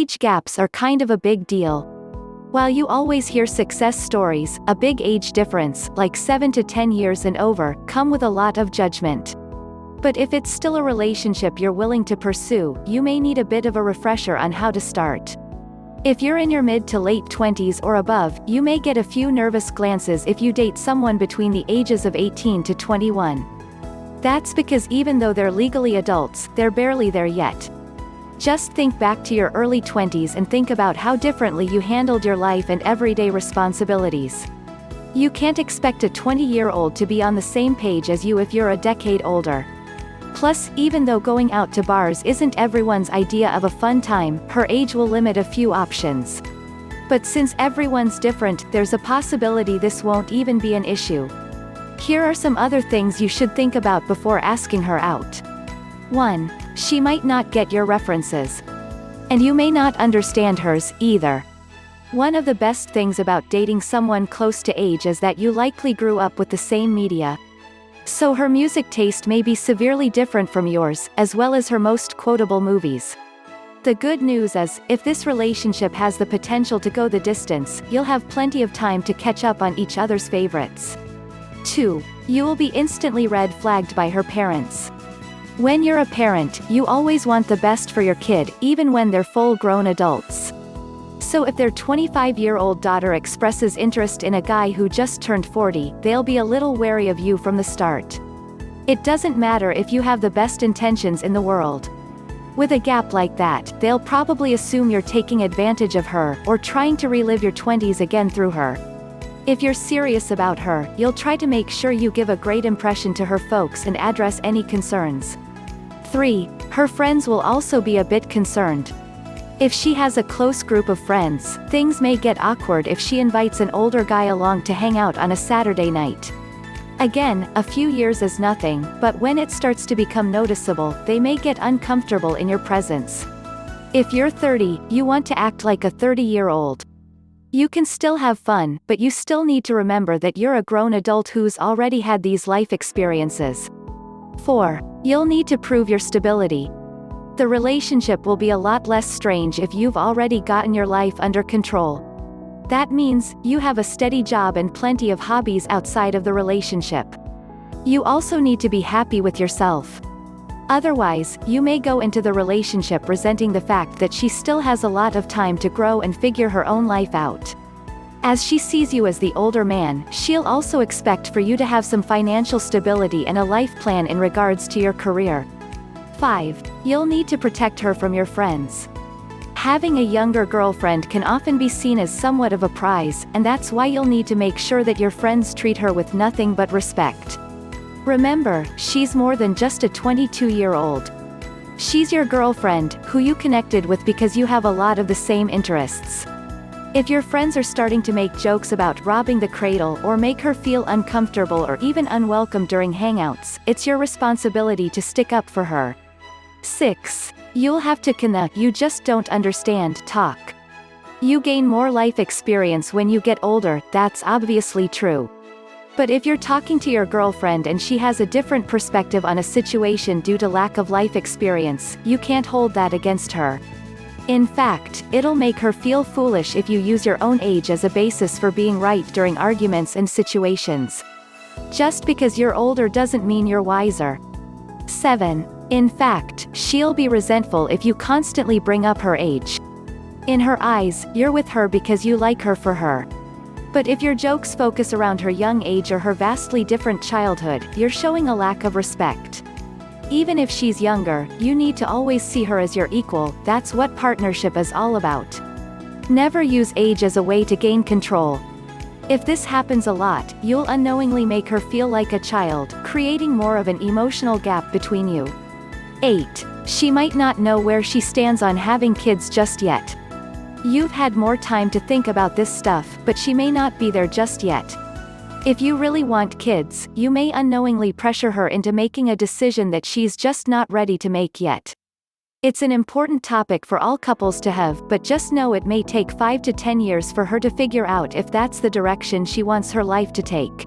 Age gaps are kind of a big deal. While you always hear success stories, a big age difference, like 7 to 10 years and over, come with a lot of judgment. But if it's still a relationship you're willing to pursue, you may need a bit of a refresher on how to start. If you're in your mid to late 20s or above, you may get a few nervous glances if you date someone between the ages of 18 to 21. That's because even though they're legally adults, they're barely there yet. Just think back to your early 20s and think about how differently you handled your life and everyday responsibilities. You can't expect a 20-year-old to be on the same page as you if you're a decade older. Plus, even though going out to bars isn't everyone's idea of a fun time, her age will limit a few options. But since everyone's different, there's a possibility this won't even be an issue. Here are some other things you should think about before asking her out. 1. She might not get your references. And you may not understand hers, either. One of the best things about dating someone close to age is that you likely grew up with the same media. So her music taste may be severely different from yours, as well as her most quotable movies. The good news is, if this relationship has the potential to go the distance, you'll have plenty of time to catch up on each other's favorites. 2. You will be instantly red flagged by her parents. When you're a parent, you always want the best for your kid, even when they're full-grown adults. So if their 25-year-old daughter expresses interest in a guy who just turned 40, they'll be a little wary of you from the start. It doesn't matter if you have the best intentions in the world. With a gap like that, they'll probably assume you're taking advantage of her, or trying to relive your 20s again through her. If you're serious about her, you'll try to make sure you give a great impression to her folks and address any concerns. 3. Her friends will also be a bit concerned. If she has a close group of friends, things may get awkward if she invites an older guy along to hang out on a Saturday night. Again, a few years is nothing, but when it starts to become noticeable, they may get uncomfortable in your presence. If you're 30, you want to act like a 30-year-old. You can still have fun, but you still need to remember that you're a grown adult who's already had these life experiences. 4. You'll need to prove your stability. The relationship will be a lot less strange if you've already gotten your life under control. That means, you have a steady job and plenty of hobbies outside of the relationship. You also need to be happy with yourself. Otherwise, you may go into the relationship resenting the fact that she still has a lot of time to grow and figure her own life out. As she sees you as the older man, she'll also expect for you to have some financial stability and a life plan in regards to your career. 5. You'll need to protect her from your friends. Having a younger girlfriend can often be seen as somewhat of a prize, and that's why you'll need to make sure that your friends treat her with nothing but respect. Remember, she's more than just a 22-year-old. She's your girlfriend, who you connected with because you have a lot of the same interests. If your friends are starting to make jokes about robbing the cradle or make her feel uncomfortable or even unwelcome during hangouts, it's your responsibility to stick up for her. 6. You'll have to you just don't understand talk. You gain more life experience when you get older, that's obviously true. But if you're talking to your girlfriend and she has a different perspective on a situation due to lack of life experience, you can't hold that against her. In fact, it'll make her feel foolish if you use your own age as a basis for being right during arguments and situations. Just because you're older doesn't mean you're wiser. 7. In fact, she'll be resentful if you constantly bring up her age. In her eyes, you're with her because you like her for her. But if your jokes focus around her young age or her vastly different childhood, you're showing a lack of respect. Even if she's younger, you need to always see her as your equal, that's what partnership is all about. Never use age as a way to gain control. If this happens a lot, you'll unknowingly make her feel like a child, creating more of an emotional gap between you. 8. She might not know where she stands on having kids just yet. You've had more time to think about this stuff, but she may not be there just yet. If you really want kids, you may unknowingly pressure her into making a decision that she's just not ready to make yet. It's an important topic for all couples to have, but just know it may take 5 to 10 years for her to figure out if that's the direction she wants her life to take.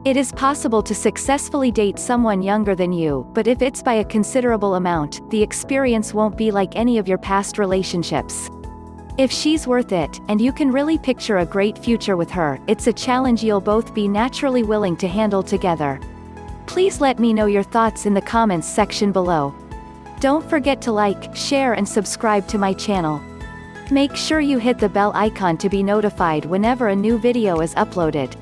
It is possible to successfully date someone younger than you, but if it's by a considerable amount, the experience won't be like any of your past relationships. If she's worth it, and you can really picture a great future with her, it's a challenge you'll both be naturally willing to handle together. Please let me know your thoughts in the comments section below. Don't forget to like, share and subscribe to my channel. Make sure you hit the bell icon to be notified whenever a new video is uploaded.